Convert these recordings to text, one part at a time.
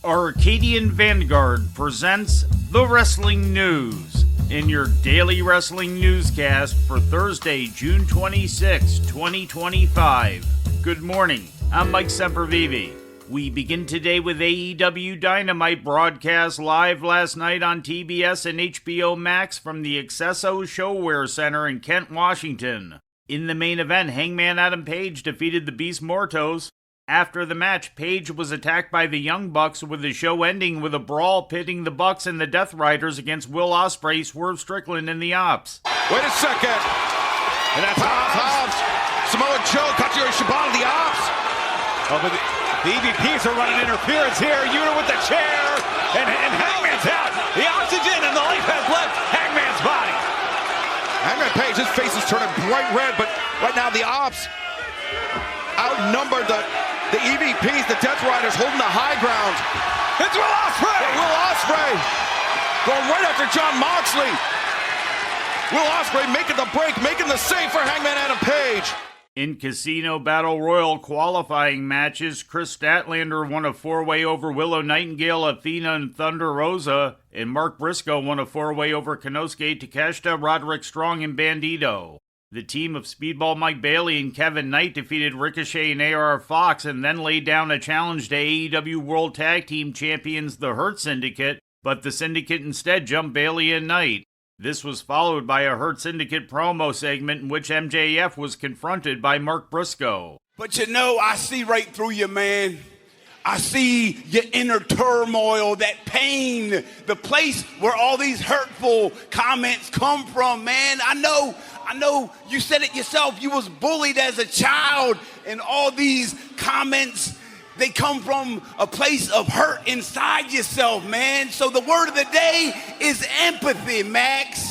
Arcadian Vanguard presents The Wrestling News in your daily wrestling newscast for Thursday, June 26, 2025. Good morning, I'm Mike Sempervive. We begin today with AEW Dynamite broadcast live last night on TBS and HBO Max from the Accesso Showwear Center in Kent, Washington. In the main event, Hangman Adam Page defeated the Beast Mortos. After the match, Page was attacked by the Young Bucks, with the show ending with a brawl pitting the Bucks and the Death Riders against Will Ospreay, Swerve Strickland, and the Ops. Wait a second. And that's Hobbs. Samoa Joe, Katsuyori Shibata, the Ops. Oh, but the EVPs are running interference here. Yuta with the chair. And Hangman's out. The oxygen and the life has left Hangman's body. Hangman Page, his face is turning bright red, but right now the Ops outnumbered the EVPs, the Death Riders holding the high ground. It's Will Ospreay! Will Ospreay going right after Jon Moxley. Will Ospreay making the break, making the save for Hangman Adam Page. In Casino Battle Royal qualifying matches, Chris Statlander won a four-way over Willow Nightingale, Athena, and Thunder Rosa, and Mark Briscoe won a four-way over Konosuke Takeshita, Roderick Strong, and Bandito. The team of Speedball Mike Bailey and Kevin Knight defeated Ricochet and AR Fox and then laid down a challenge to AEW World Tag Team Champions the Hurt Syndicate, but the Syndicate instead jumped Bailey and Knight. This was followed by a Hurt Syndicate promo segment in which MJF was confronted by Mark Briscoe. But you know, I see right through you, man. I see your inner turmoil, that pain, the place where all these hurtful comments come from, man. I know you said it yourself. You was bullied as a child, and all these comments, they come from a place of hurt inside yourself, man. So the word of the day is empathy, Max.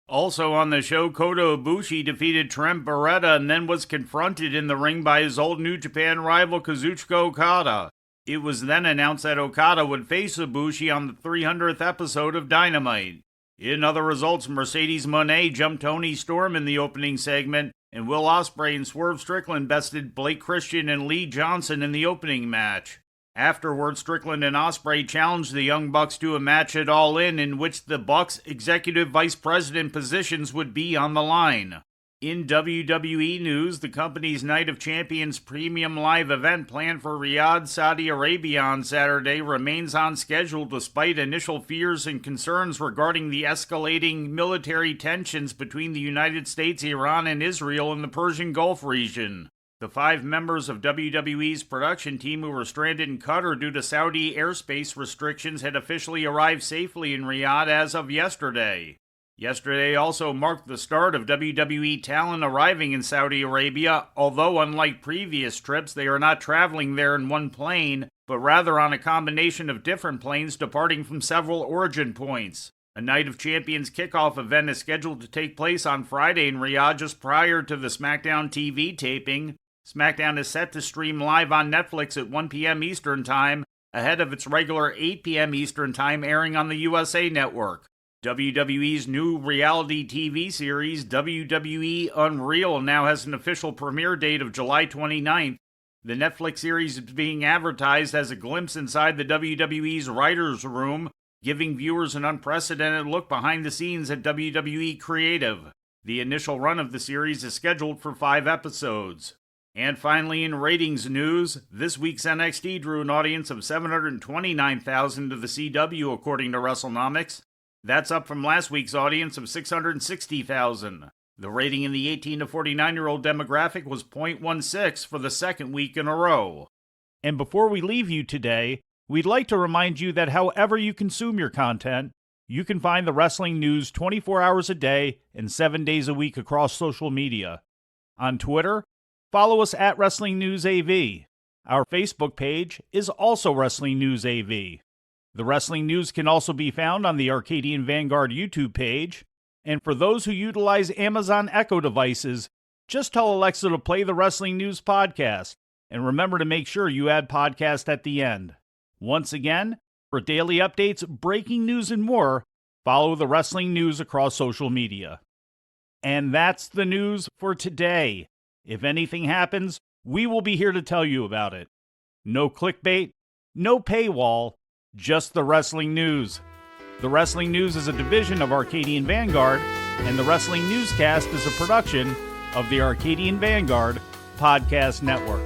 Also on the show, Kota Ibushi defeated Trent Beretta and then was confronted in the ring by his old New Japan rival Kazuchika Okada. It was then announced that Okada would face Ibushi on the 300th episode of Dynamite. In other results, Mercedes Moné jumped Toni Storm in the opening segment, and Will Ospreay and Swerve Strickland bested Blake Christian and Lee Johnson in the opening match. Afterwards, Strickland and Ospreay challenged the Young Bucks to a match at All In which the Bucks' executive vice president positions would be on the line. In WWE news, the company's Night of Champions premium live event planned for Riyadh, Saudi Arabia on Saturday remains on schedule despite initial fears and concerns regarding the escalating military tensions between the United States, Iran, and Israel in the Persian Gulf region. The 5 members of WWE's production team who were stranded in Qatar due to Saudi airspace restrictions had officially arrived safely in Riyadh as of yesterday. Yesterday also marked the start of WWE talent arriving in Saudi Arabia, although unlike previous trips, they are not traveling there in one plane, but rather on a combination of different planes departing from several origin points. A Night of Champions kickoff event is scheduled to take place on Friday in Riyadh just prior to the SmackDown TV taping. SmackDown is set to stream live on Netflix at 1 p.m. Eastern Time, ahead of its regular 8 p.m. Eastern Time airing on the USA Network. WWE's new reality TV series, WWE Unreal, now has an official premiere date of July 29th. The Netflix series is being advertised as a glimpse inside the WWE's writer's room, giving viewers an unprecedented look behind the scenes at WWE Creative. The initial run of the series is scheduled for 5 episodes. And finally, in ratings news, this week's NXT drew an audience of 729,000 to the CW, according to WrestleNomics. That's up from last week's audience of 660,000. The rating in the 18 to 49-year-old demographic was .16 for the second week in a row. And before we leave you today, we'd like to remind you that however you consume your content, you can find the wrestling news 24 hours a day and 7 days a week across social media. On Twitter, follow us at Wrestling News AV. Our Facebook page is also Wrestling News AV. The Wrestling News can also be found on the Arcadian Vanguard YouTube page. And for those who utilize Amazon Echo devices, just tell Alexa to play the Wrestling News podcast. And remember to make sure you add podcast at the end. Once again, For daily updates, breaking news, and more, follow the wrestling news across social media. And that's the news for today. If anything happens, we will be here to tell you about it. No clickbait, no paywall, just the wrestling news. The Wrestling News is a division of Arcadian Vanguard, and the Wrestling Newscast is a production of the Arcadian Vanguard Podcast Network.